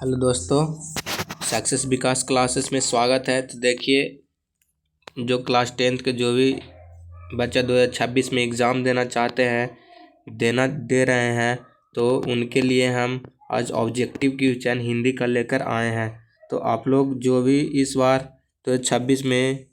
Hello दोस्तों, success विकास classes में स्वागत है। तो देखिए, जो क्लास 10th के जो भी बच्चा 2026 में एग्ज़ाम देना चाहते हैं, दे रहे हैं, तो उनके लिए हम आज ऑब्जेक्टिव क्वेश्चन हिंदी का लेकर आए हैं। तो आप लोग जो भी इस बार 2026 में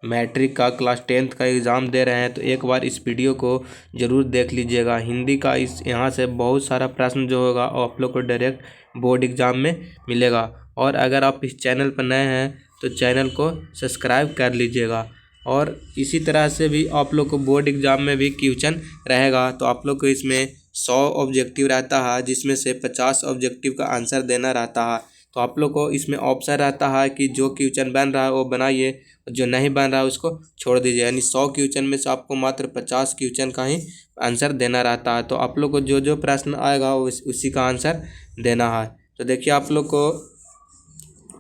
मैट्रिक का क्लास 10th का एग्ज़ाम दे रहे हैं, तो एक बार इस वीडियो को ज़रूर देख लीजिएगा। हिंदी का इस यहाँ से बहुत सारा प्रश्न जो होगा वो आप लोग को डायरेक्ट बोर्ड एग्ज़ाम में मिलेगा। और अगर आप इस चैनल पर नए हैं तो चैनल को सब्सक्राइब कर लीजिएगा। और इसी तरह से भी आप लोग को बोर्ड एग्ज़ाम में भी क्वेश्चन रहेगा। तो आप लोग को इसमें 100 ऑब्जेक्टिव रहता है, जिसमें से 50 ऑब्जेक्टिव का आंसर देना रहता है। तो आप लोग को इसमें ऑप्शन रहता है कि जो क्वेश्चन बन रहा है वो बनाइए, जो नहीं बन रहा है उसको छोड़ दीजिए। यानी 100 क्वेश्चन में से आपको मात्र 50 क्वेश्चन का ही आंसर देना रहता है। तो आप लोग को जो जो प्रश्न आएगा वो उसी का आंसर देना है। तो देखिए, आप लोग को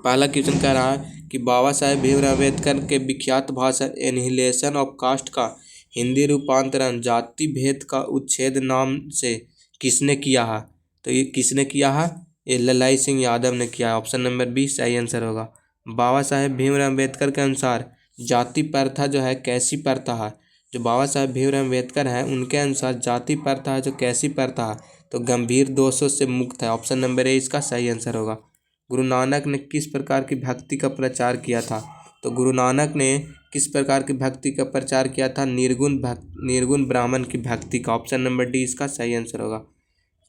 पहला क्वेश्चन कह रहा है कि बाबा साहेब भीमराव अम्बेडकर के विख्यात भाषण एनिहिलेशन ऑफ कास्ट का हिंदी रूपांतरण जाति भेद का उच्छेद नाम से किसने किया है। तो ये किसने किया है? ये ललाई सिंह यादव ने किया है। ऑप्शन नंबर बी सही आंसर होगा। बाबा साहेब भीमराव अम्बेडकर के अनुसार जाति प्रथा जो है कैसी प्रथा है? जो बाबा साहेब भीमराव अम्बेडकर हैं उनके अनुसार जाति प्रथा है जो कैसी प्रथा है? तो गंभीर दोषों से मुक्त है। ऑप्शन नंबर ए इसका सही आंसर होगा। गुरु नानक ने किस प्रकार की भक्ति का प्रचार किया था? तो गुरु नानक ने किस प्रकार की भक्ति का प्रचार किया था? निर्गुण ब्राह्मण की भक्ति का। ऑप्शन नंबर डी इसका सही आंसर होगा।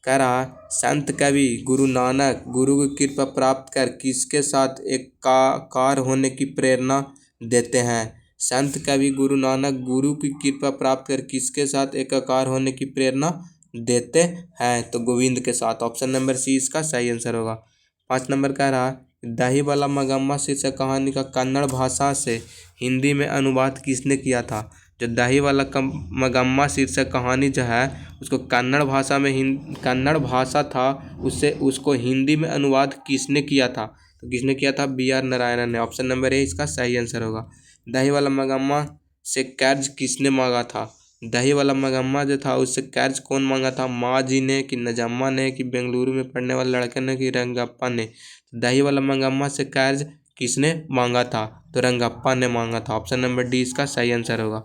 कह रहा संत कवि गुरु नानक गुरु की कृपा प्राप्त कर किसके साथ एकाकार होने की प्रेरणा देते हैं? संत कवि गुरु नानक गुरु की कृपा प्राप्त कर किसके साथ एकाकार होने की प्रेरणा देते हैं? तो गोविंद के साथ। ऑप्शन नंबर सी इसका सही आंसर होगा। 5 नंबर कह रहा दही वाला मगम्मा शीर्षक कहानी का कन्नड़ भाषा से हिंदी में अनुवाद किसने किया था? जो दही वाला मगम्मा शीर्षक कहानी जो है उसको कन्नड़ भाषा था, उससे उसको हिंदी में अनुवाद किसने किया था? तो किसने किया था? बी आर नारायणन ने। ऑप्शन नंबर ए इसका सही आंसर होगा। दही वाला मगम्मा से कर्ज किसने मांगा था? दही वाला मगम्मा जो था उससे कर्ज कौन मांगा था? माँ जी ने, कि नजम्मा ने, कि बेंगलुरु में पढ़ने वाले लड़के ने, कि रंगप्पा ने? दही वाला मगम्मा से कर्ज किसने मांगा था? तो रंगप्पा ने मांगा था। ऑप्शन नंबर डी इसका सही आंसर होगा।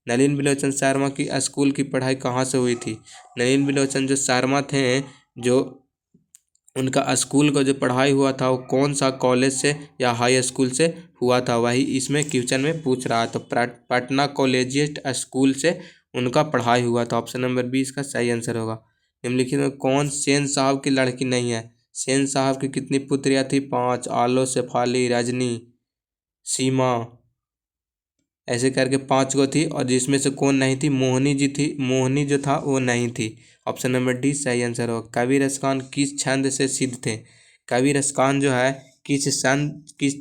नलिन बिलोचन शर्मा की स्कूल की पढ़ाई कहाँ से हुई थी? नलिन बिलोचन जो शर्मा थे, जो उनका स्कूल का जो पढ़ाई हुआ था वो कौन सा कॉलेज से या हाई स्कूल से हुआ था, वही इसमें क्वेश्चन में पूछ रहा है। तो पटना कॉलेजिएट स्कूल से उनका पढ़ाई हुआ था। ऑप्शन नंबर बी इसका सही आंसर होगा। निम्नलिखित में कौन सेन साहब की लड़की नहीं है? सेन साहब की कितनी पुत्रियां थी? 5। आलो, शेफाली, रजनी, सीमा, ऐसे करके 5 गो थी। और जिसमें से कौन नहीं थी? मोहिनी जी थी। मोहिनी जो था वो नहीं थी। ऑप्शन नंबर डी सही आंसर होगा। कवि रसखान किस छंद से सिद्ध थे? कवि रसखान जो है किस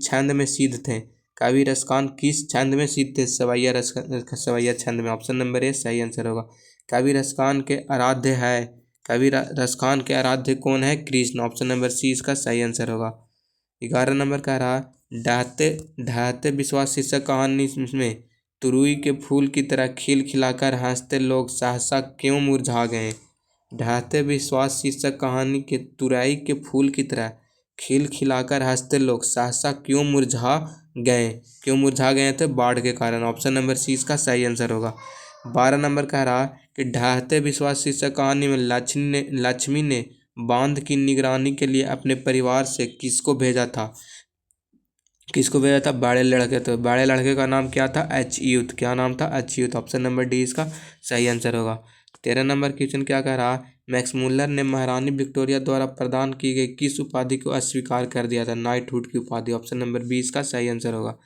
छंद में सिद्ध थे? कवि रसखान किस छंद में सिद्ध थे? सवैया छंद में। ऑप्शन नंबर ए सही आंसर होगा। कवि रसखान के आराध्य है कवि रसखान के आराध्य कौन है? कृष्ण। ऑप्शन नंबर सी इसका सही आंसर होगा। 11 नंबर का रहा ढहते ढहते विश्वास शीर्षक कहानी में तुरई के फूल की तरह खिल खिलाकर हंसते लोग सहसा क्यों मुरझा गए? ढहते विश्वास शीर्षक कहानी के तुरई के फूल की तरह खिल खिलाकर हंसते लोग सहसा क्यों मुरझा गए? क्यों मुरझा गए थे? बाढ़ के कारण। ऑप्शन नंबर सी इसका सही आंसर होगा। 12 नंबर कह रहा कि ढहते विश्वास शीर्षक कहानी में लक्ष्मी ने बांध की निगरानी के लिए अपने परिवार से किसको भेजा था? किसको भेजा था? बड़े लड़के। तो बड़े लड़के का नाम क्या था? अच्युत। क्या नाम था? अच्युत। ऑप्शन नंबर डी इसका सही आंसर होगा। 13 नंबर क्वेश्चन क्या कह रहा? मैक्समुलर ने महारानी विक्टोरिया द्वारा प्रदान की गई किस उपाधि को अस्वीकार कर दिया था? नाइटहुड की उपाधि। ऑप्शन नंबर बी इसका सही आंसर होगा।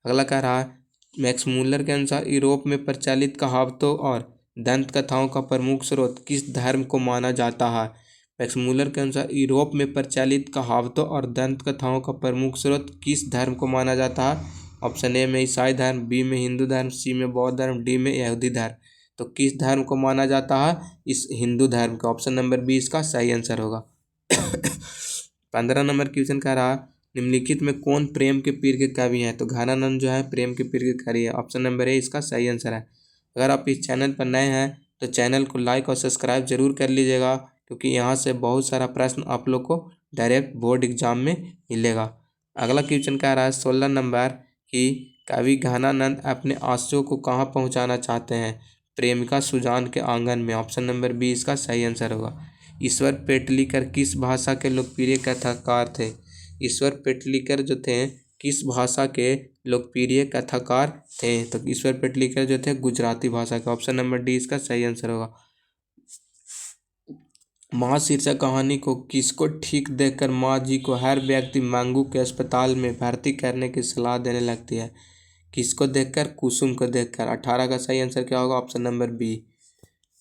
अगला कह रहा मैक्समुलर के अनुसार यूरोप में प्रचलित कहावतों और दंत कथाओं का प्रमुख स्रोत किस धर्म को माना जाता है? मैक्समुलर के अनुसार यूरोप में प्रचलित कहावतों और दंत कथाओं का प्रमुख स्रोत किस धर्म को माना जाता है? ऑप्शन ए में ईसाई धर्म, बी में हिंदू धर्म, सी में बौद्ध धर्म, डी में यहूदी धर्म। तो किस धर्म को माना जाता है? इस हिंदू धर्म का। ऑप्शन नंबर बी इसका सही आंसर होगा। 15 नंबर क्वेश्चन कह रहा निम्नलिखित में कौन प्रेम के पीर के कवि हैं? तो घनानंद जो है प्रेम के पीर के कवि है। ऑप्शन नंबर ए इसका सही आंसर है। अगर आप इस चैनल पर नए हैं तो चैनल को लाइक और सब्सक्राइब जरूर कर लीजिएगा, क्योंकि यहाँ से बहुत सारा प्रश्न आप लोग को डायरेक्ट बोर्ड एग्जाम में मिलेगा। अगला क्वेश्चन कह रहा है 16 नंबर कि कवि घनानंद अपने आंसुओं को कहाँ पहुँचाना चाहते हैं? प्रेमिका सुजान के आंगन में। ऑप्शन नंबर बी इसका सही आंसर होगा। ईश्वर पेटलीकर किस भाषा के लोकप्रिय कथाकार थे? ईश्वर पेटलीकर जो थे किस भाषा के लोकप्रिय कथाकार थे? तो ईश्वर पेटलीकर जो थे गुजराती भाषा के। ऑप्शन नंबर डी इसका सही आंसर होगा। माँ शीर्षक कहानी को किसको ठीक देखकर माँ जी को हर व्यक्ति मांगू के अस्पताल में भर्ती करने की सलाह देने लगती है? किसको देखकर? कुसुम को देखकर। 18 का सही आंसर क्या होगा? Option number B.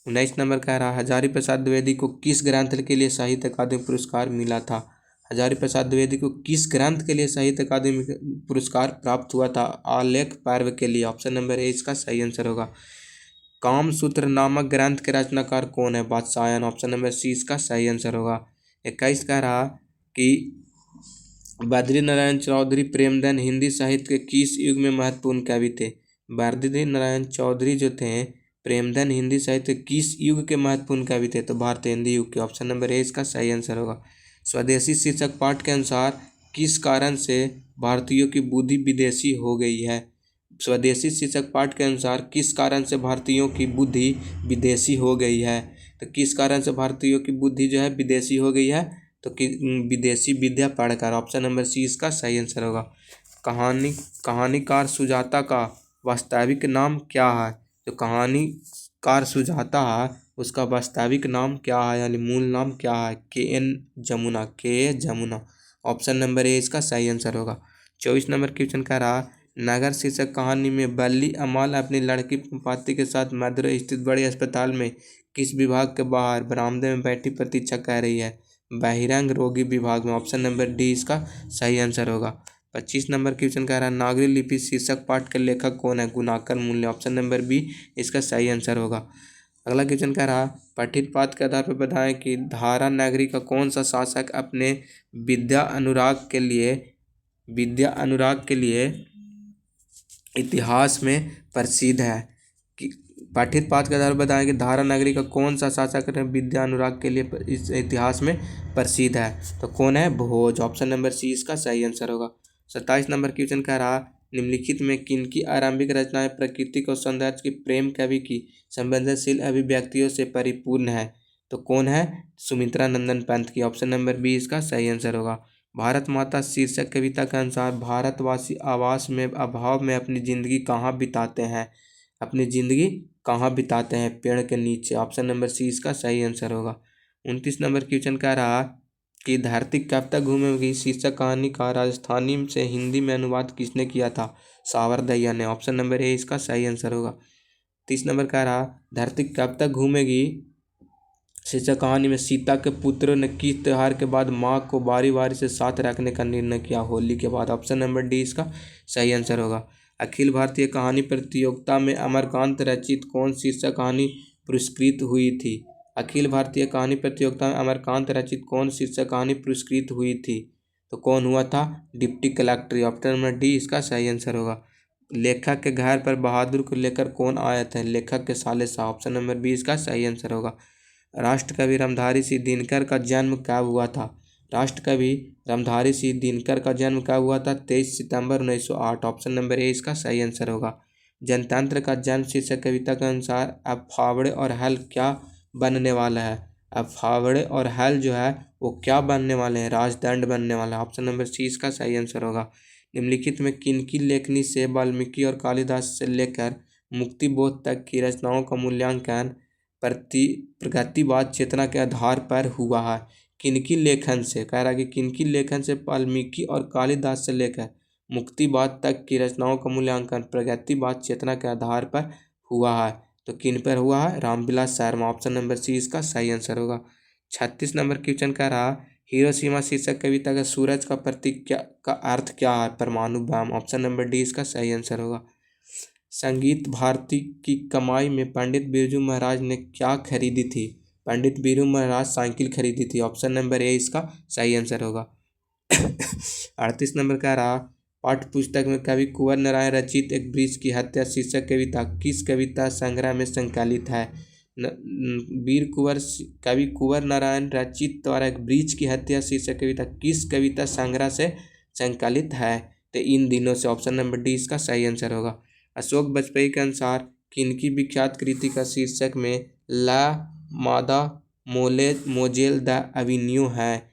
19 नंबर कह रहा है हजारी प्रसाद द्विवेदी को किस ग्रंथ के लिए साहित्य अकादमी पुरस्कार मिला था? हजारी प्रसाद द्विवेदी को किस ग्रंथ के लिए साहित्य अकादमी पुरस्कार प्राप्त हुआ था? आलेख पर्व के लिए। ऑप्शन नंबर ए इसका सही आंसर होगा। कामसूत्र नामक ग्रंथ के रचनाकार कौन है? वात्स्यायन। ऑप्शन नंबर सी इसका सही आंसर होगा। 21 कह रहा कि बद्री नारायण चौधरी प्रेमधन हिंदी साहित्य के किस युग में महत्वपूर्ण कवि थे? बद्री नारायण चौधरी जो थे प्रेमधन हिंदी साहित्य किस युग के महत्वपूर्ण कवि थे? तो भारतीय हिंदी युग के। ऑप्शन नंबर ए इसका सही आंसर होगा। स्वदेशी शीर्षक पाठ के अनुसार किस कारण से भारतीयों की बुद्धि विदेशी हो गई है? स्वदेशी शीर्षक पाठ के अनुसार किस कारण से भारतीयों की बुद्धि विदेशी हो गई है? तो किस कारण से भारतीयों की बुद्धि जो है विदेशी हो गई है? तो कि विदेशी विद्या पढ़कर। ऑप्शन नंबर सी इसका सही आंसर होगा। कहानीकार सुजाता का वास्तविक नाम क्या है? जो कहानीकार सुजाता है उसका वास्तविक नाम क्या है, यानी मूल नाम क्या है? के जमुना। ऑप्शन नंबर ए इसका सही आंसर होगा। 24 नंबर क्वेश्चन कह रहा नगर शीर्षक कहानी में बल्ली अमाल अपनी लड़की पाती के साथ मदुरै स्थित बड़े अस्पताल में किस विभाग के बाहर बरामदे में बैठी प्रतीक्षा कर रही है? बहिरंग रोगी विभाग में। ऑप्शन नंबर डी इसका सही आंसर होगा। 25 नंबर क्वेश्चन कह रहा है नागरी लिपि शीर्षक पाठ के लेखक कौन है? गुणाकर मूल्य। ऑप्शन नंबर बी इसका सही आंसर होगा। अगला क्वेश्चन कह रहा पठित पाठ के आधार पर बताएं कि धारा नगरी का कौन सा शासक अपने विद्या अनुराग के लिए इतिहास में प्रसिद्ध है? कि पठित पाठ के आधार पर बताएं कि धारा नगरी का कौन सा शासक विद्या अनुराग के लिए इस इतिहास में प्रसिद्ध है? तो कौन है? भोज। ऑप्शन नंबर सी इसका सही आंसर होगा। 27 नंबर क्वेश्चन कह रहा निम्नलिखित में किनकी आरंभिक रचनाएं प्रकृति और सौंदर्य की प्रेम कवि की संवेदनशील अभिव्यक्तियों से परिपूर्ण है? तो कौन है? सुमित्रा नंदन पंत की। ऑप्शन नंबर बी इसका सही आंसर होगा। भारत माता शीर्षक कविता के अनुसार भारतवासी आवास में अभाव में अपनी जिंदगी कहाँ बिताते हैं? अपनी जिंदगी कहाँ बिताते हैं? पेड़ के नीचे। ऑप्शन नंबर सी इसका सही आंसर होगा। 29 नंबर क्वेश्चन कह रहा कि धरती कब तक घूमेगी शीर्षक कहानी का राजस्थानी से हिंदी में अनुवाद किसने किया था? सावरदैया ने। ऑप्शन नंबर ए इसका सही आंसर होगा। 30 नंबर कह रहा धरती कब तक घूमेगी शीर्षक कहानी में सीता के पुत्रों ने किस त्योहार के बाद माँ को बारी बारी से साथ रखने का निर्णय किया? होली के बाद। ऑप्शन नंबर डी इसका सही आंसर होगा। अखिल भारतीय कहानी प्रतियोगिता में अमरकांत रचित कौन शीर्षक कहानी पुरस्कृत हुई थी? अखिल भारतीय कहानी प्रतियोगिता में अमरकांत रचित कौन शीर्षक कहानी पुरस्कृत हुई थी? तो कौन हुआ था? Deputy collector. Option number D इसका सही आंसर होगा। लेखक के घर पर बहादुर को लेकर कौन आया था? लेखक के साले साहब। ऑप्शन नंबर बी इसका सही आंसर होगा। राष्ट्रकवि रामधारी सिंह दिनकर का जन्म कब हुआ था? राष्ट्रकवि रामधारी सिंह दिनकर का जन्म कब हुआ था? 23 सितंबर 1908। ऑप्शन नंबर ए इसका सही आंसर होगा। जनतंत्र का जन्म शीर्षक कविता के अनुसार अब फावड़े और हल क्या बनने वाला है? अब फावड़े और हल जो है वो क्या बनने वाले हैं? राजदंड बनने वाला है। ऑप्शन नंबर सी इसका सही आंसर होगा। निम्नलिखित में किनकी लेखनी से वाल्मीकि और कालिदास से लेकर मुक्तिबोध तक की रचनाओं का मूल्यांकन प्रगतिवाद चेतना के आधार पर हुआ है? किनकी लेखन से? कह रहा कि किनकी लेखन से वाल्मीकि और कालिदास से लेकर मुक्तिवाद तक की रचनाओं का मूल्यांकन प्रगतिवाद चेतना के आधार पर हुआ है? तो किन पर हुआ है? Ramvilas Sharma. Option number C इसका सही आंसर होगा। 36 नंबर क्वेश्चन कह रहा हिरोशिमा शीर्षक कविता का सूरज का प्रतीक का अर्थ क्या है? परमाणु बम। ऑप्शन नंबर डी इसका सही आंसर होगा। संगीत भारती की कमाई में पंडित बिरजू महाराज ने क्या खरीदी थी? पंडित बिरजू महाराज साइकिल खरीदी थी। ऑप्शन नंबर ए इसका सही आंसर होगा। 38 नंबर कह रहा पाठ्य पुस्तक में कवि कुंवर नारायण रचित एक वृक्ष की हत्या शीर्षक कविता किस कविता संग्रह में संकलित है? वीर कुंवर कवि कुंवर नारायण रचित द्वारा एक ब्रीच की हत्या शीर्षक कविता किस कविता संग्रह से संकलित है? तो इन दिनों से ऑप्शन नंबर डी इसका सही आंसर होगा। अशोक वाजपेयी के अनुसार किनकी विख्यात कृति का शीर्षक में ला मादा मोजेल द एवेन्यू है?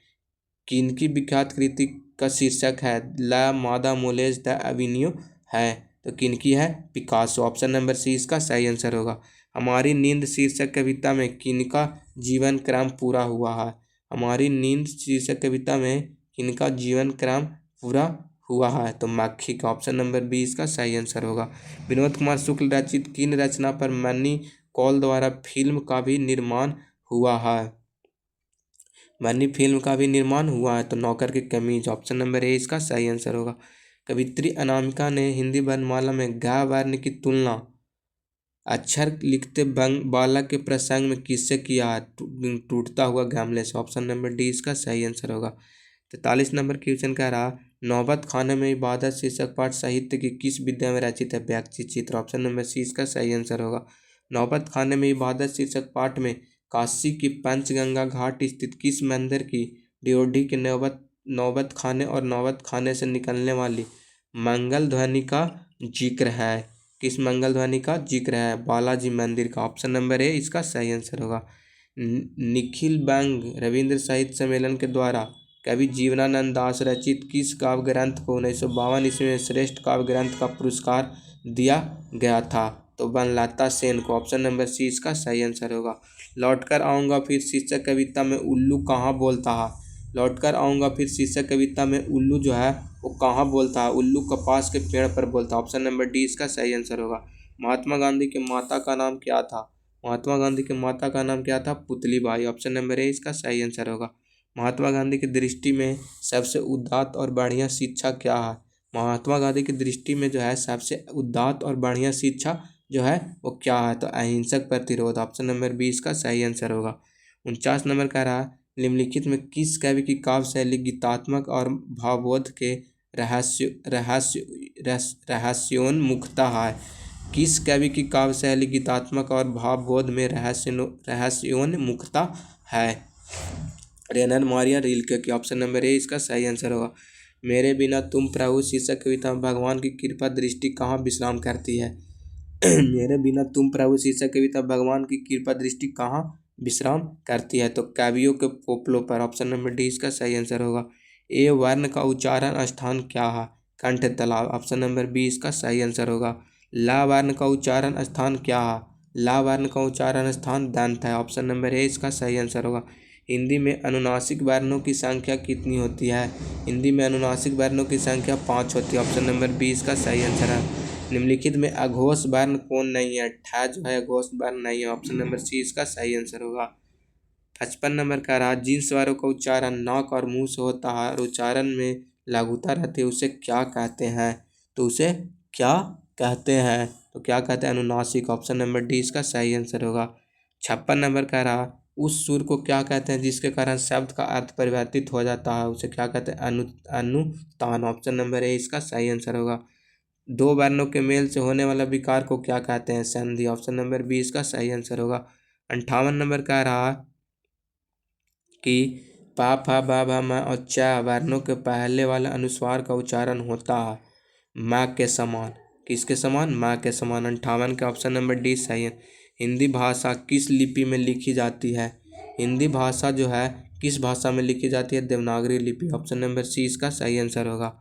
किनकी विख्यात कृति का शीर्षक है ला मादा मोलेज द एवेन्यू है? तो किनकी है? पिकासो। ऑप्शन नंबर सी इसका सही आंसर होगा। हमारी नींद शीर्षक कविता में किनका जीवन क्रम पूरा हुआ है? हमारी नींद शीर्षक कविता में किनका जीवन क्रम पूरा हुआ है? तो माखी का। ऑप्शन नंबर बी इसका सही आंसर होगा। विनोद कुमार शुक्ल रचित किन रचना पर मन्नी कौल द्वारा फिल्म का भी निर्माण हुआ है? मन्नी फिल्म का भी निर्माण हुआ है। तो नौकर की कमीज। ऑप्शन नंबर ए इसका सही आंसर होगा। कवित्री अनामिका ने हिंदी वर्णमाला में ग वर्ण की तुलना अक्षर लिखते बालक के प्रसंग में किससे किया है? टूटता हुआ गमले से। ऑप्शन नंबर डी इसका सही आंसर होगा। 43 नंबर क्वेश्चन कह रहा नौबत खाने में इबादत शीर्षक पाठ साहित्य की किस विद्या में रचित है? व्यक्ति चित्र। ऑप्शन नंबर सी इसका सही आंसर होगा। नौबत खाने में इबादत शीर्षक पाठ में काशी की पंचगंगा घाट स्थित किस मंदिर की ड्योढ़ी के नौबत खाने और नौबत खाने से निकलने वाली मंगल ध्वनि का जिक्र है? किस मंगल ध्वनि का जिक्र है? बालाजी मंदिर का। ऑप्शन नंबर ए इसका सही आंसर होगा। निखिल बंग रविंद्र साहित्य सम्मेलन के द्वारा कवि जीवनानंद दास रचित किस काव्य ग्रंथ को 1952 ईस्वी में श्रेष्ठ काव्य ग्रंथ का पुरस्कार दिया गया था? तो बनलता सेन को। ऑप्शन नंबर सी इसका सही आंसर होगा। लौटकर आऊँगा फिर शीर्षक कविता में उल्लू कहाँ बोलता है? लौटकर आऊँगा फिर शीर्षक कविता में उल्लू जो है वो कहाँ बोलता है? उल्लू कपास के पेड़ पर बोलता है। ऑप्शन नंबर डी इसका सही आंसर होगा। महात्मा गांधी की माता का नाम क्या था? महात्मा गांधी की माता का नाम क्या था? Putli Bai. Option number A इसका सही आंसर होगा। महात्मा गांधी की दृष्टि में सबसे उदात्त और बढ़िया शिक्षा क्या है? महात्मा गांधी की दृष्टि में जो है सबसे उदात्त और बढ़िया शिक्षा जो है वो क्या है? तो अहिंसक प्रतिरोध। ऑप्शन नंबर बी इसका सही आंसर होगा। 49 नंबर कह रहा निम्नलिखित में किस कवि की काव्य शैली गीतात्मक और भावबोध के रहस्योन्मुखता है? किस कवि की काव्य शैली गीतात्मक और भावबोध में रहस्योन्मुखता है? रेनर मारिया रिल्के की। ऑप्शन नंबर ए इसका सही आंसर होगा। मेरे बिना तुम प्रभु शीर्षक कविता में भगवान की कृपा दृष्टि कहाँ विश्राम करती है? मेरे बिना तुम प्रभु शीर्षक कविता भगवान की कृपा दृष्टि कहाँ विश्राम करती है? तो कवियों के पोपलों पर। ऑप्शन नंबर डी इसका सही आंसर होगा। ए वर्ण का उच्चारण स्थान क्या है? कंठ तालाब। ऑप्शन नंबर बी इसका सही आंसर होगा। ला वर्ण का उच्चारण स्थान क्या है? ला वर्ण का उच्चारण स्थान दंत है। ऑप्शन नंबर ए इसका सही आंसर होगा। हिंदी में अनुनासिक वर्णों की संख्या कितनी होती है? हिंदी में अनुनासिक वर्णों की संख्या 5 होती है। ऑप्शन नंबर बी इसका सही आंसर है। निम्नलिखित में अघोष वर्ण कौन नहीं है? ठ जो है अघोष वर्ण नहीं है। ऑप्शन नंबर सी इसका सही आंसर होगा। 55 नंबर का रहा जिन स्वरों का उच्चारण नाक और मुंह से होता है और उच्चारण में लघुता रहती है उसे क्या कहते हैं? तो उसे क्या कहते हैं? तो क्या कहते हैं? अनुनासिक। ऑप्शन नंबर डी इसका सही आंसर होगा। 56 नंबर का रहा उस सुर को क्या कहते हैं जिसके कारण शब्द का अर्थ परिवर्तित हो जाता है? उसे क्या कहते हैं? अनुतान। ऑप्शन नंबर ए इसका सही आंसर होगा। दो वर्णों के मेल से होने वाला विकार को क्या कहते हैं? संधि। ऑप्शन नंबर बी इसका सही आंसर होगा। 58 नंबर का रहा कि पा फा बा भा मा और चा वर्णों के पहले वाले अनुस्वार का उच्चारण होता है माँ के समान। किसके समान? माँ के समान। 58 का ऑप्शन नंबर डी सही है। हिंदी भाषा किस लिपि में लिखी जाती है? हिंदी भाषा जो है किस भाषा में लिखी जाती है? देवनागरी लिपि। ऑप्शन नंबर सी इसका सही आंसर होगा।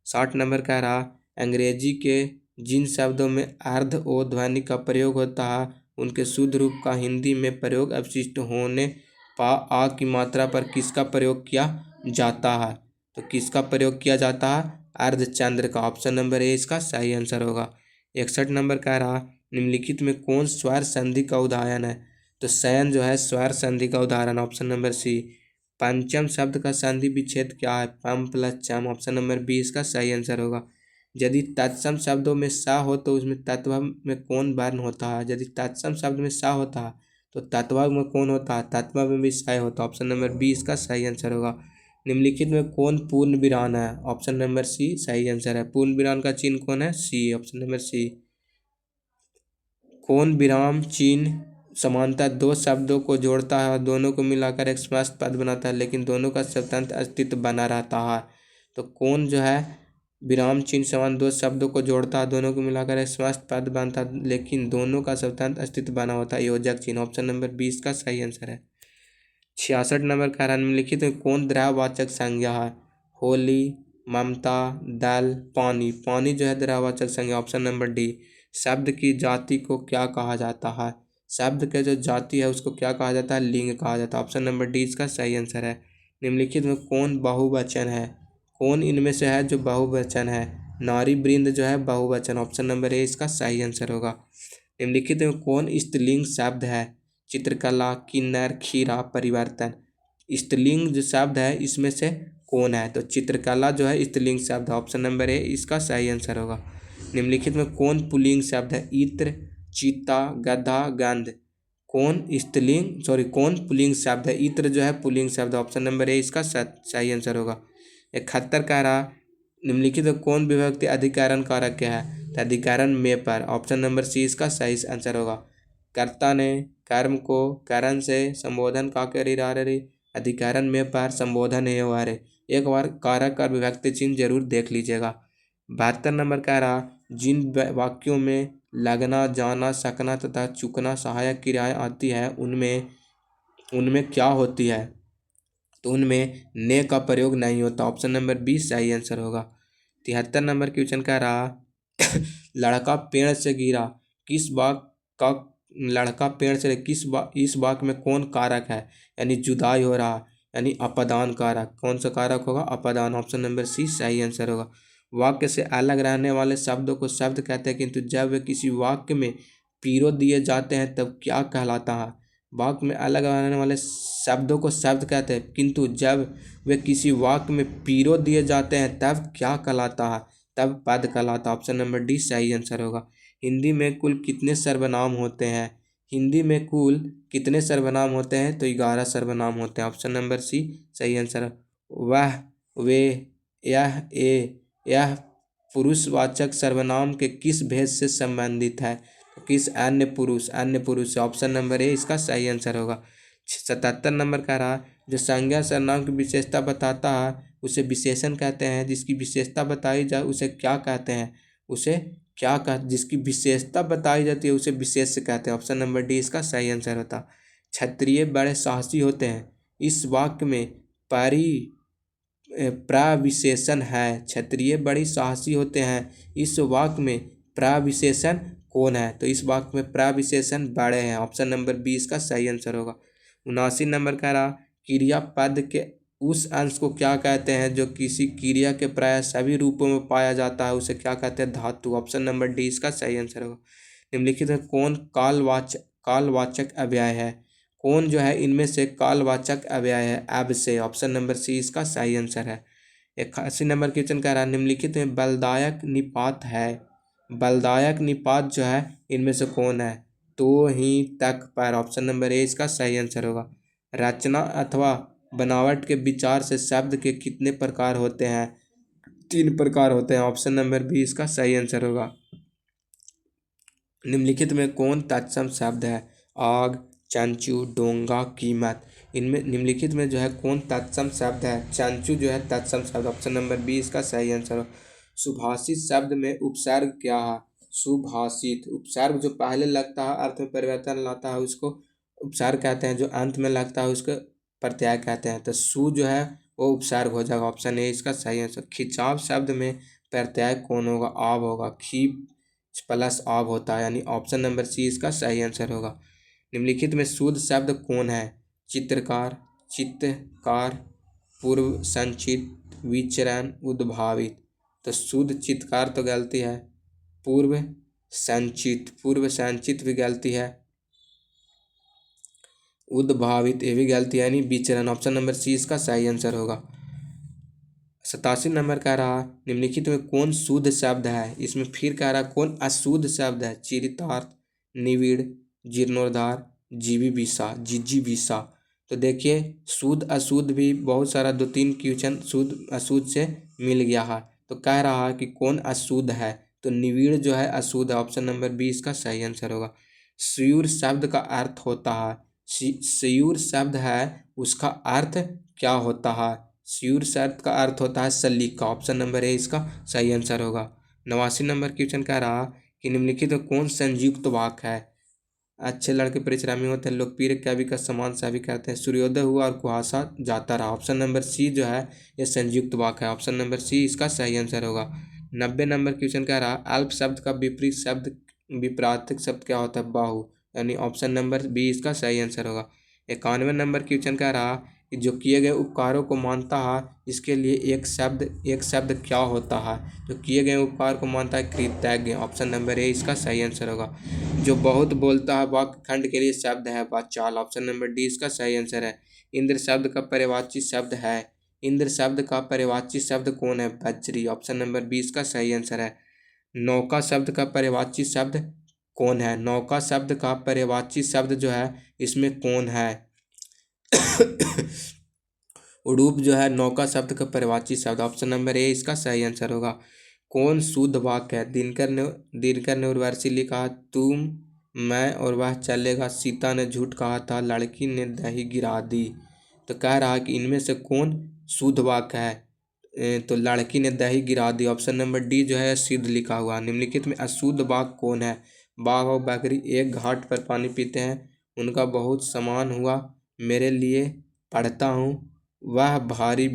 60 नंबर कह रहा अंग्रेजी के जिन शब्दों में अर्ध ओ ध्वनि का प्रयोग होता है उनके शुद्ध रूप का हिंदी में प्रयोग अवशिष्ट होने पा आ की मात्रा पर किसका प्रयोग किया जाता है? तो किसका प्रयोग किया जाता है? अर्धचंद्र का। ऑप्शन नंबर ए इसका सही आंसर होगा। 61 नंबर कह रहा निम्नलिखित में कौन स्वर संधि का उदाहरण है? तो शयन जो है स्वर संधि का उदाहरण। Option number C. पंचम शब्द का संधि विच्छेद क्या है? पम प्लस चम। ऑप्शन नंबर बी इसका सही आंसर होगा। यदि तत्सम शब्दों में सा हो तो उसमें तत्व में कौन वर्ण होता है? यदि तत्सम शब्द में सा होता है तो तत्व में कौन होता है? तत्व में भी सा होता है। ऑप्शन नंबर बी इसका सही आंसर होगा। निम्नलिखित में कौन पूर्ण विराम है? ऑप्शन नंबर सी सही आंसर है। पूर्ण विराम का चिन्ह कौन है? सी। Option number C. कौन विराम चिन्ह समानता दो शब्दों को जोड़ता है और दोनों को मिलाकर एक स्पष्ट पद बनाता है, लेकिन दोनों का स्वतंत्र अस्तित्व बना रहता है। तो कौन जो है विराम चिन्ह समान दो शब्दों को जोड़ता है, दोनों को मिलाकर एक स्पष्ट पद बनता है, लेकिन दोनों का स्वतंत्र अस्तित्व बना होता है? योजक चिन्ह। ऑप्शन नंबर 20 का सही आंसर है। 66 नंबर का निम्नलिखित में कौन द्रव्यवाचक संज्ञा है? होली, ममता, दल, पानी। पानी जो है द्रव्यवाचक संज्ञा। Option number D. शब्द की जाति को क्या कहा जाता है? शब्द के जो जाति है उसको क्या कहा जाता है? लिंग कहा जाता है। ऑप्शन नंबर डी इसका सही आंसर है। निम्नलिखित में कौन बहुवचन है? कौन इनमें से है जो बहुवचन है? नारी वृंद जो है बहुवचन। ऑप्शन नंबर ए इसका सही आंसर होगा। निम्नलिखित में कौन स्त्रीलिंग शब्द है? चित्रकला, किन्नर, खीरा, परिवर्तन। स्त्रीलिंग जो शब्द है इसमें से कौन है? तो चित्रकला जो है स्त्रीलिंग शब्द है। ऑप्शन नंबर ए इसका सही आंसर होगा। निम्नलिखित में कौन पुल्लिंग शब्द है? इत्र, चीता, गधा, गंध। कौन पुल्लिंग शब्द है? इत्र जो है पुल्लिंग शब्द है। ऑप्शन नंबर ए इसका सही आंसर होगा। 71 कह रहा निम्नलिखित में कौन विभक्ति अधिकरण कारक क्या है? तो अधिकरण में पर। ऑप्शन नंबर सी इसका सही आंसर होगा। कर्ता ने कर्म को करण से संबोधन का करी रे अधिकरण में पर संबोधन है वारे। एक बार कारक और विभक्ति चिन्ह जरूर देख लीजिएगा। 72 नंबर कह रहा जिन वाक्यों में लगना, जाना, सकना तथा चुकना सहायक क्रियाएं आती है उनमें उनमें क्या होती है? तो उनमें ने का प्रयोग नहीं होता। ऑप्शन नंबर 20 सही आंसर होगा। 73 नंबर क्वेश्चन कह रहा लड़का पेड़ से गिरा किस वाक्य का लड़का पेड़ से इस वाक्य में कौन कारक है? यानी जुदाई हो रहा, यानी अपदान कारक। कौन सा कारक होगा? अपदान। ऑप्शन नंबर सी सही आंसर होगा। वाक्य से अलग रहने वाले शब्दों को शब्द कहते हैं, किंतु जब वे किसी वाक्य में पीरो दिए जाते हैं तब क्या कहलाता है? वाक्य में अलग रहने वाले शब्दों को शब्द कहते हैं, किंतु जब वे किसी वाक्य में पीरो दिए जाते हैं तब क्या कहलाता है? तब पद कहलाता है। ऑप्शन नंबर डी सही आंसर होगा। हिंदी में कुल कितने सर्वनाम होते हैं? हिंदी में कुल कितने सर्वनाम होते हैं? तो 11 सर्वनाम होते हैं। ऑप्शन नंबर सी सही आंसर है। वह, वे, यह पुरुषवाचक सर्वनाम के किस भेद से संबंधित है? तो किस अन्य पुरुष से। ऑप्शन नंबर ए इसका सही आंसर होगा। 77 नंबर का रहा जो संज्ञा सर्वनाम की विशेषता बताता है उसे विशेषण कहते हैं, जिसकी विशेषता बताई जाए उसे क्या कहते हैं? जिसकी विशेषता बताई जाती है उसे विशेष कहते हैं। ऑप्शन नंबर डी इसका सही आंसर होता। क्षत्रिय बड़े साहसी होते हैं इस वाक्य में प्रविशेषण है। क्षत्रिय बड़ी साहसी होते हैं इस वाक्य में प्रविशेषण कौन है? तो इस वाक्य में प्रविशेषण बड़े हैं। ऑप्शन नंबर 20 का सही आंसर होगा। 79 नंबर का रहा क्रियापद के उस अंश को क्या कहते हैं जो किसी क्रिया के प्राय सभी रूपों में पाया जाता है? उसे क्या कहते हैं? धातु। ऑप्शन नंबर डी इसका सही आंसर होगा। निम्नलिखित में कौन कालवाचक अव्यय है? कौन जो है इनमें से कालवाचक अव्यय है? अब से। ऑप्शन नंबर सी इसका सही आंसर है। 81 नंबर क्वेश्चन कह रहा है निम्नलिखित में बलदायक निपात है। बलदायक निपात जो है इनमें से कौन है? तो, ही, तक, पर। ऑप्शन नंबर ए इसका सही आंसर होगा। रचना अथवा बनावट के विचार से शब्द के कितने प्रकार होते हैं? 3 प्रकार होते हैं। ऑप्शन नंबर बी इसका सही आंसर होगा। निम्नलिखित में कौन तत्सम शब्द है? आग, चंचू, डोंगा, कीमत। इनमें निम्नलिखित में जो है कौन तत्सम शब्द है? चंचू जो है तत्सम शब्द। ऑप्शन नंबर बी इसका सही आंसर हो। सुभाषित शब्द में उपसर्ग क्या है? सुभाषित उपसर्ग जो पहले लगता है अर्थ में परिवर्तन लाता है उसको उपसर्ग कहते हैं, जो अंत में लगता है उसको प्रत्यय कहते हैं। तो सु जो है वो उपसर्ग हो जाएगा। ऑप्शन ए इसका सही आंसर। खिंचाव शब्द में प्रत्यय कौन होगा? आव होगा। खीप प्लस आव होता है, यानी ऑप्शन नंबर सी इसका सही आंसर होगा। निम्नलिखित में शुद्ध शब्द कौन है? चित्रकार, चित्तकार, पूर्व संचित, विचरण, उद्भावित। तो शुद्ध चित्तकार तो गलती है। पूर्व संचित भी गलती है। उद्भावित ये भी गलती है, यानी विचरण। ऑप्शन नंबर सी इसका सही आंसर होगा। 87 नंबर कह रहा निम्नलिखित में कौन शुद्ध शब्द है? इसमें फिर कह रहा कौन अशुद्ध शब्द है? चरितार्थ, निविड़, जीर्णोद्धार, जिजीविषा। तो देखिए शुद्ध अशुद्ध भी बहुत सारा 2-3 क्वेश्चन शुद्ध अशुद्ध से मिल गया है। तो कह रहा है कि कौन अशुद्ध है? तो निविड़ जो है अशुद्ध है। ऑप्शन नंबर बी इसका सही आंसर होगा। स्यूर शब्द का अर्थ होता है, स्यूर शब्द है उसका अर्थ क्या होता है? स्यूर शब्द का अर्थ होता है सलीका। ऑप्शन नंबर ए इसका सही आंसर होगा। 89 नंबर क्वेश्चन कह रहा कि निम्नलिखित में कौन संयुक्त वाक्य है? अच्छे लड़के परिश्रमी होते हैं, लोकप्रिय कवि का सम्मान सभी करते हैं, सूर्योदय हुआ और कुहासा जाता रहा। ऑप्शन नंबर सी जो है ये संयुक्त वाक्य है। ऑप्शन नंबर सी इसका सही आंसर होगा। 90 नंबर क्वेश्चन कह रहा अल्प शब्द का विपरीत शब्द विपरीत शब्द क्या होता है? बाहु, यानी ऑप्शन नंबर बी इसका सही आंसर होगा। 91 नंबर क्वेश्चन कह रहा कि जो किए गए उपकारों को मानता है इसके लिए एक शब्द क्या होता है? जो किए गए उपकार को मानता है कृतज्ञ। ऑप्शन नंबर ए इसका सही आंसर होगा। जो बहुत बोलता है वाक्य खंड के लिए शब्द है वाचाल। ऑप्शन नंबर डी इसका सही आंसर है। इंद्र शब्द का पर्यायवाची शब्द है, इंद्र शब्द का पर्यायवाची शब्द कौन है? बज्री। ऑप्शन नंबर बी इसका सही आंसर है। नौका शब्द का पर्यायवाची शब्द कौन है? नौका शब्द का पर्यायवाची शब्द जो है इसमें कौन है? उड़ूप जो है नौका शब्द का पर्यायवाची शब्द। ऑप्शन नंबर ए इसका सही आंसर होगा। कौन शुद्ध वाक्य है? दिनकर ने उर्वशी लिखा तुम मैं और वह चलेगा। सीता ने झूठ कहा था, लड़की ने दही गिरा दी। तो कह रहा कि इनमें से कौन शुद्ध वाक्य है? तो लड़की ने दही गिरा दी। ऑप्शन नंबर डी जो है सिद्ध लिखा हुआ। निम्नलिखित में अशुद्ध वाक्य कौन है? बाघ और बकरी एक घाट पर पानी पीते हैं, उनका बहुत सामान हुआ, मेरे लिए पढ़ता हूँ, वहाँ भारी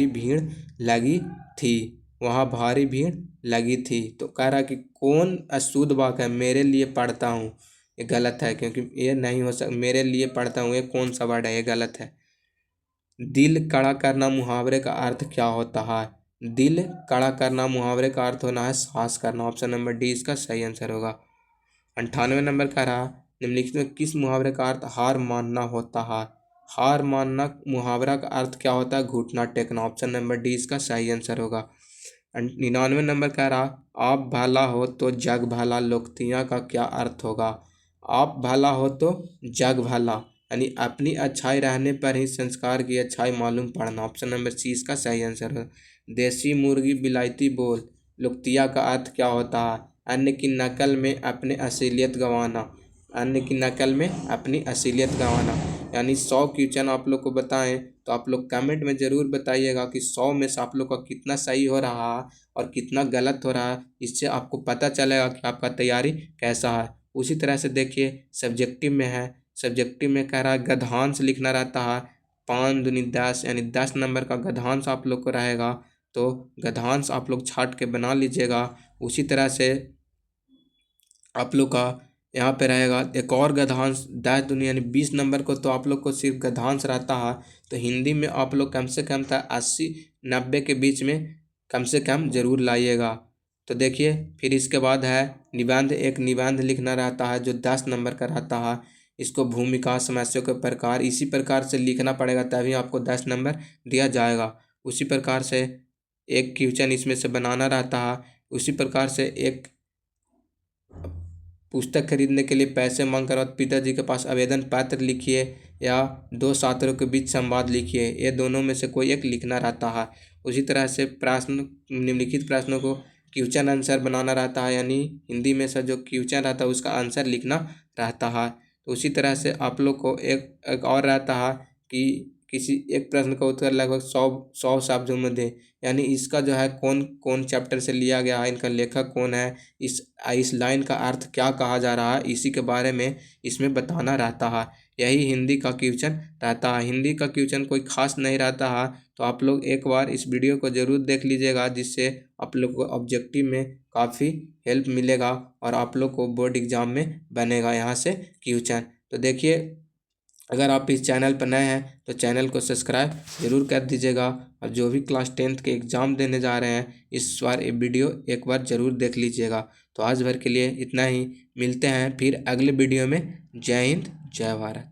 भीड़ लगी थी, वहाँ भारी भीड़ लगी थी। तो कह रहा कि कौन अशुद्ध वाक्य है? मेरे लिए पढ़ता हूँ, ये गलत है क्योंकि ये नहीं हो सकता। मेरे लिए पढ़ता हूँ ये कौन सा वर्ड है? ये गलत है। दिल कड़ा करना मुहावरे का अर्थ क्या होता है? दिल कड़ा करना मुहावरे का अर्थ होना है साहस करना। ऑप्शन नंबर डी इसका सही आंसर होगा। 98 नंबर का रहा निम्नलिखित में किस मुहावरे का अर्थ हार मानना होता है? हार मानना मुहावरा का अर्थ क्या होता है? घुटना टेकना। ऑप्शन नंबर डी इसका सही आंसर होगा। 99 नंबर कह रहा आप भला हो तो जग भला, लोकतियाँ का क्या अर्थ होगा? आप भला हो तो जग भला, यानी अपनी अच्छाई रहने पर ही संस्कार की अच्छाई मालूम पड़ना। ऑप्शन नंबर सी इसका सही आंसर है। देसी मुर्गी बिलायती बोल, लुकतिया का अर्थ क्या होता है? अन्य की नकल में अपने असलियत गंवाना, अन्य की नकल में अपनी असलियत गंवाना। यानी 100 क्वेश्चन आप लोग को बताएं तो आप लोग कमेंट में ज़रूर बताइएगा कि 100 में से आप लोग का कितना सही हो रहा है और कितना गलत हो रहा है। इससे आपको पता चलेगा कि आपका तैयारी कैसा है। उसी तरह से देखिए सब्जेक्टिव में है, सब्जेक्टिव में कह रहा है गद्यांश लिखना रहता है। 5 दूनी 10 यानी 10 नंबर का गद्यांश आप लोग को रहेगा, तो गद्यांश आप लोग छाट के बना लीजिएगा। उसी तरह से आप लोग का यहाँ पे रहेगा एक और गद्यांश 10 दूनी यानी 20 नंबर को, तो आप लोग को सिर्फ गद्यांश रहता है। तो हिंदी में आप लोग कम से कम 80-90 के बीच में कम से कम ज़रूर लाइएगा। तो देखिए फिर इसके बाद है निबंध। एक निबंध लिखना रहता है जो 10 नंबर का रहता है। इसको भूमिका समस्या के प्रकार इसी प्रकार से लिखना पड़ेगा तभी आपको 10 नंबर दिया जाएगा। उसी प्रकार से एक क्वेश्चन इसमें से बनाना रहता है। उसी प्रकार से एक पुस्तक खरीदने के लिए पैसे मांगकर पिताजी के पास आवेदन पत्र लिखिए या 2 छात्रों के बीच संवाद लिखिए, ये दोनों में से कोई एक लिखना रहता है। उसी तरह से प्रश्न निम्नलिखित प्रश्नों को क्वेश्चन आंसर बनाना रहता है, यानी हिंदी में से जो क्वेश्चन रहता है उसका आंसर लिखना रहता है। तो उसी तरह से आप लोग को एक और रहता है कि किसी एक प्रश्न का उत्तर लगभग 100 शब्दों में दें, यानी इसका जो है कौन कौन चैप्टर से लिया गया है, इनका लेखक कौन है, इस लाइन का अर्थ क्या कहा जा रहा है, इसी के बारे में इसमें बताना रहता है। यही हिंदी का क्वेश्चन रहता है। हिंदी का क्वेश्चन कोई खास नहीं रहता है, तो आप लोग एक बार इस वीडियो को ज़रूर देख लीजिएगा, जिससे आप लोग को ऑब्जेक्टिव में काफ़ी हेल्प मिलेगा और आप लोग को बोर्ड एग्ज़ाम में बनेगा यहाँ से क्वेश्चन। तो देखिए अगर आप इस चैनल पर नए हैं तो चैनल को सब्सक्राइब जरूर कर दीजिएगा, और जो भी क्लास 10th के एग्ज़ाम देने जा रहे हैं इस बार ये वीडियो एक बार ज़रूर देख लीजिएगा। तो आज भर के लिए इतना ही, मिलते हैं फिर अगले वीडियो में। जय हिंद जय भारत।